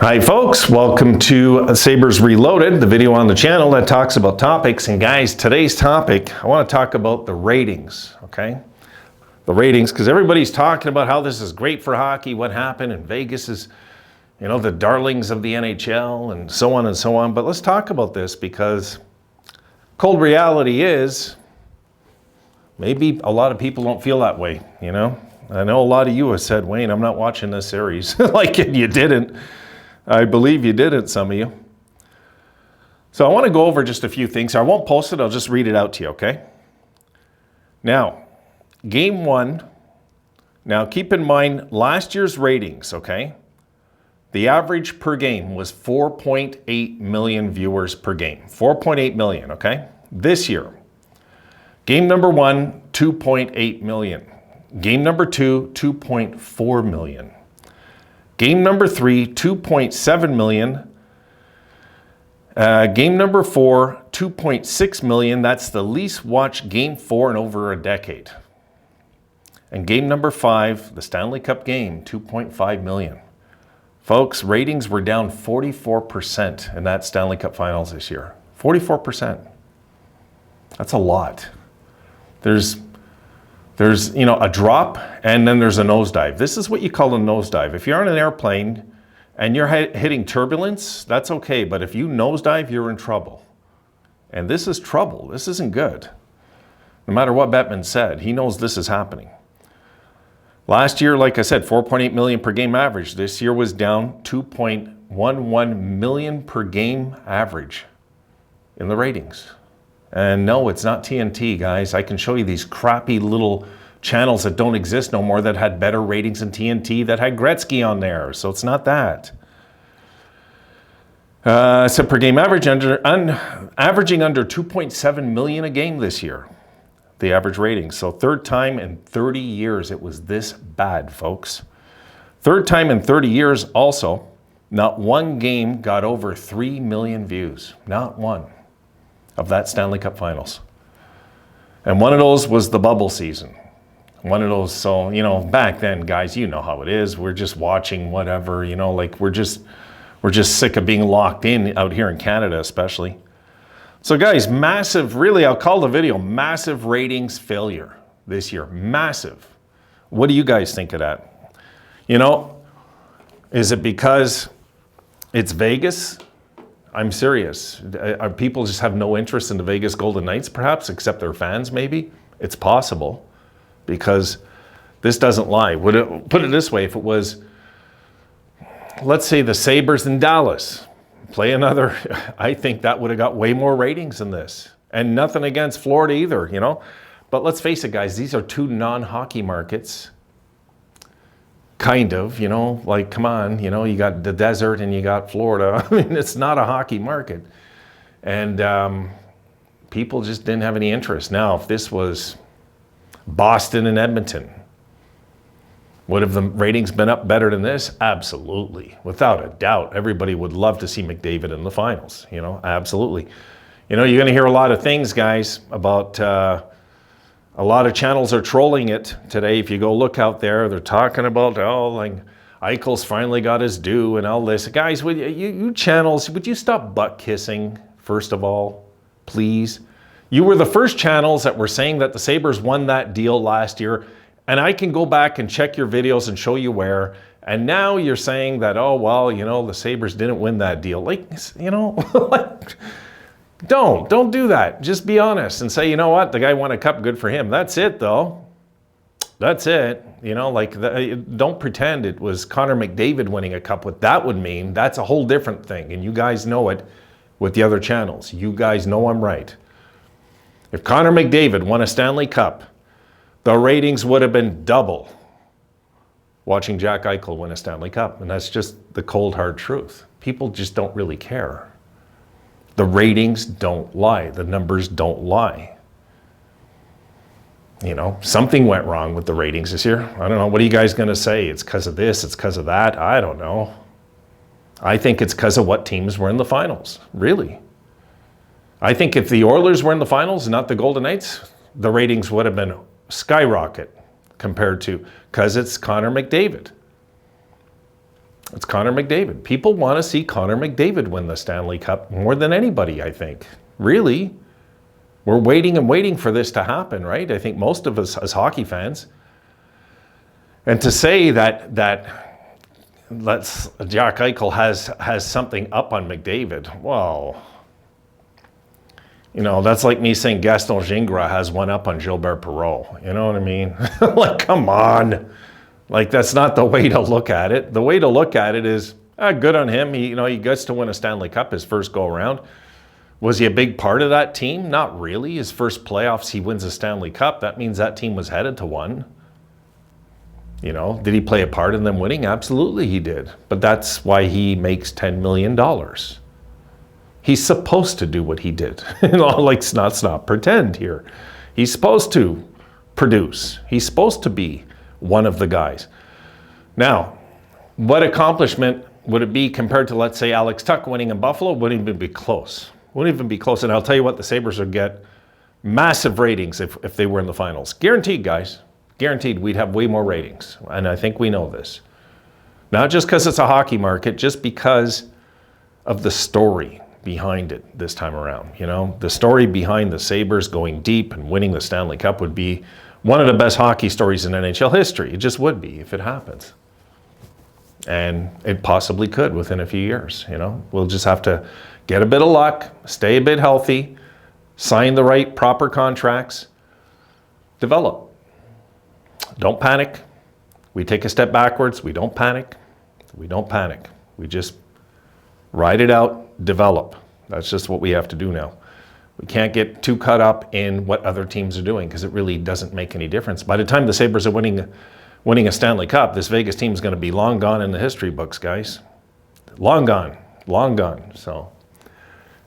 Hi folks, welcome to Sabres Reloaded, the video on the channel that talks about topics. And guys, today's topic, I want to talk about the ratings, okay? The ratings, because everybody's talking about how this is great for hockey, what happened in Vegas is, you know, the darlings of the NHL and so on and so on. But let's talk about this because cold reality is maybe a lot of people don't feel that way, you know? I know a lot of you have said, Wayne, I'm not watching this series. Like, you didn't. I believe you didn't, some of you. So I want to go over just a few things. I won't post it, I'll just read it out to you, okay? Now, game one. Now, keep in mind last year's ratings, okay? The average per game was 4.8 million viewers per game. 4.8 million, okay? This year, game number one, 2.8 million. Game number two, 2.4 million. Game number three, 2.7 million. Game number four, 2.6 million. That's the least watched game four in over a decade. And game number five, the Stanley Cup game, 2.5 million. Folks, ratings were down 44% in that Stanley Cup Finals this year. 44%. That's a lot. There's you know, a drop and then there's a nosedive. This is what you call a nosedive. If you're on an airplane and you're hitting turbulence, that's okay. But if you nosedive, you're in trouble. And this is trouble. This isn't good. No matter what Bettman said, he knows this is happening. Last year, like I said, 4.8 million per game average. This year was down 2.11 million per game average in the ratings. And no, it's not TNT, guys. I can show you these crappy little channels that don't exist no more that had better ratings than TNT that had Gretzky on there. So it's not that. So per game average, averaging under 2.7 million a game this year, the average rating. So third time in 30 years it was this bad, folks. Third time in 30 years also, not one game got over 3 million views. Not one. Of that Stanley Cup Finals. And one of those was the bubble season. One of those, so, you know, back then, guys, you know how it is. We're just watching whatever, you know, like we're just sick of being locked in out here in Canada, especially. So guys, massive, really, I'll call the video massive ratings failure this year. Massive. What do you guys think of that? You know, is it because it's Vegas? I'm serious. People just have no interest in the Vegas Golden Knights, perhaps, except their fans, maybe? It's possible, because this doesn't lie. Put it this way, if it was, let's say, the Sabres in Dallas, play another, I think that would have got way more ratings than this. And nothing against Florida either, you know? But let's face it, guys, these are two non-hockey markets. Kind of, you know, like, come on, you know, you got the desert and you got Florida. I mean, it's not a hockey market. And people just didn't have any interest. Now, if this was Boston and Edmonton, would have the ratings been up better than this? Absolutely. Without a doubt. Everybody would love to see McDavid in the finals, you know, absolutely. You know, you're going to hear a lot of things, guys, about... a lot of channels are trolling it today. If you go look out there, they're talking about, oh, like Eichel's finally got his due and all this. Guys, would you channels, would you stop butt kissing, first of all, please? You were the first channels that were saying that the Sabres won that deal last year. And I can go back and check your videos and show you where. And now you're saying that, oh, well, you know, the Sabres didn't win that deal. Like, you know, like... Don't do that. Just be honest and say, you know what, the guy won a cup, good for him. That's it, though. That's it. You know, like, don't pretend it was Connor McDavid winning a cup. What that would mean, that's a whole different thing. And you guys know it with the other channels. You guys know I'm right. If Connor McDavid won a Stanley Cup, the ratings would have been double watching Jack Eichel win a Stanley Cup. And that's just the cold, hard truth. People just don't really care. The ratings don't lie. The numbers don't lie. You know, something went wrong with the ratings this year. I don't know. What are you guys going to say? It's because of this. It's because of that. I don't know. I think it's because of what teams were in the finals. Really. I think if the Oilers were in the finals, not the Golden Knights, the ratings would have been skyrocket compared to, because it's Connor McDavid. It's Connor McDavid. People want to see Connor McDavid win the Stanley Cup more than anybody, I think. Really. We're waiting and waiting for this to happen, right? I think most of us as hockey fans. And to say that Jack Eichel has something up on McDavid, well, you know, that's like me saying Gaston Gingras has one up on Gilbert Perreault. You know what I mean? Like, come on. Like, that's not the way to look at it. The way to look at it is, good on him. He gets to win a Stanley Cup his first go around. Was he a big part of that team? Not really. His first playoffs, he wins a Stanley Cup. That means that team was headed to one. You know, did he play a part in them winning? Absolutely he did. But that's why he makes $10 million. He's supposed to do what he did. Let's not pretend here. He's supposed to produce. He's supposed to be one of the guys. Now, what accomplishment would it be compared to, let's say, Alex Tuch winning in Buffalo? Wouldn't even be close. Wouldn't even be close. And I'll tell you what, the Sabres would get massive ratings if they were in the finals. Guaranteed, guys. Guaranteed we'd have way more ratings. And I think we know this. Not just because it's a hockey market, just because of the story behind it this time around. You know, the story behind the Sabres going deep and winning the Stanley Cup would be one of the best hockey stories in NHL history. It just would be if it happens. And it possibly could within a few years, you know. We'll just have to get a bit of luck, stay a bit healthy, sign the right proper contracts, develop. Don't panic. We take a step backwards. We don't panic. We don't panic. We just ride it out, develop. That's just what we have to do now. We can't get too caught up in what other teams are doing because it really doesn't make any difference. By the time the Sabres are winning a Stanley Cup, this Vegas team is going to be long gone in the history books, guys. Long gone, long gone. So,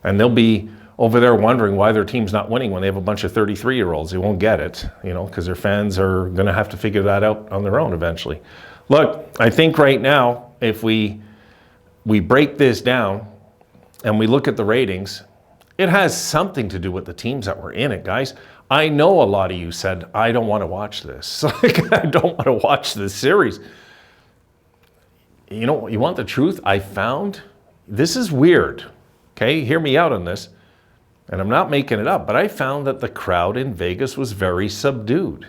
and they'll be over there wondering why their team's not winning when they have a bunch of 33-year-olds. They won't get it, you know, because their fans are going to have to figure that out on their own eventually. Look, I think right now, if we break this down and we look at the ratings, it has something to do with the teams that were in it, guys. I know a lot of you said, I don't want to watch this. Like, I don't want to watch this series. You know, you want the truth? I found, this is weird, okay? Hear me out on this. And I'm not making it up, but I found that the crowd in Vegas was very subdued.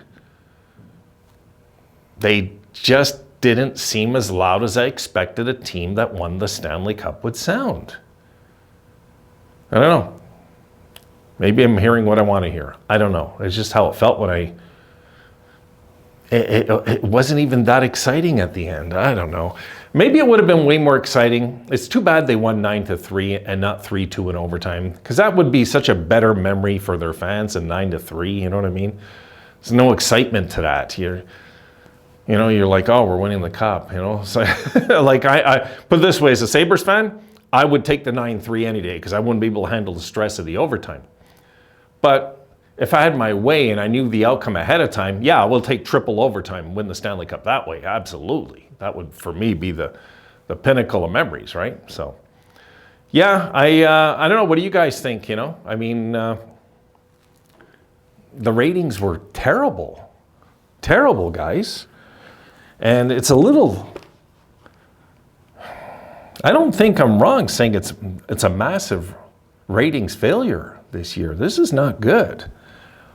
They just didn't seem as loud as I expected a team that won the Stanley Cup would sound. I don't know. Maybe I'm hearing what I want to hear. I don't know. It's just how it felt when it wasn't even that exciting at the end. I don't know. Maybe it would have been way more exciting. It's too bad they won 9-3 and not 3-2 in overtime, because that would be such a better memory for their fans than 9-3. You know what I mean? There's no excitement to that. You're like, oh, we're winning the cup. You know, so like I put it this way: as a Sabres fan, I would take the 9-3 any day because I wouldn't be able to handle the stress of the overtime. But if I had my way and I knew the outcome ahead of time, yeah, we'll take triple overtime and win the Stanley Cup that way. Absolutely. That would, for me, be the pinnacle of memories, right? So, yeah, I don't know. What do you guys think, you know? I mean, the ratings were terrible. Terrible, guys. And it's a little... I don't think I'm wrong saying it's a massive ratings failure this year. This is not good.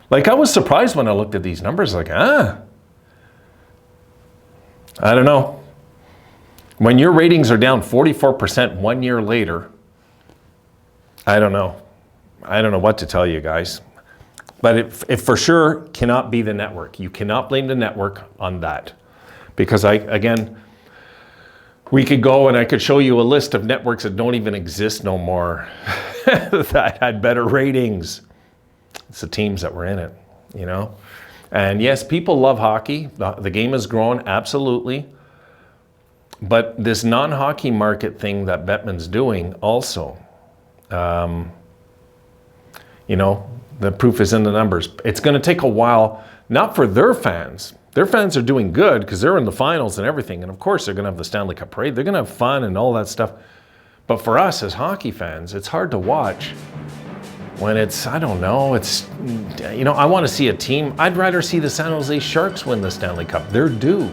Like, I was surprised when I looked at these numbers, like, I don't know. When your ratings are down 44% 1 year later, I don't know. I don't know what to tell you guys. But it for sure cannot be the network. You cannot blame the network on that. Because we could go and I could show you a list of networks that don't even exist no more that had better ratings. It's the teams that were in it, you know? And yes, people love hockey. The game has grown, absolutely. But this non-hockey market thing that Bettman's doing also, you know, the proof is in the numbers. It's going to take a while, not for their fans. Their fans are doing good because they're in the finals and everything. And of course, they're going to have the Stanley Cup parade. They're going to have fun and all that stuff. But for us as hockey fans, it's hard to watch when it's, I don't know, it's, you know, I want to see a team. I'd rather see the San Jose Sharks win the Stanley Cup. They're due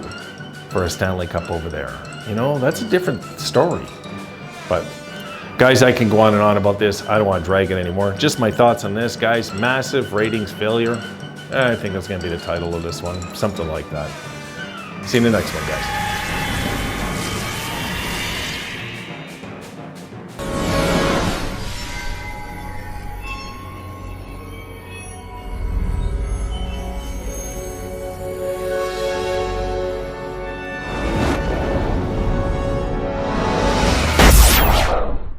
for a Stanley Cup over there. You know, that's a different story. But guys, I can go on and on about this. I don't want to drag it anymore. Just my thoughts on this, guys. Massive ratings failure. I think that's going to be the title of this one. Something like that. See you in the next one, guys.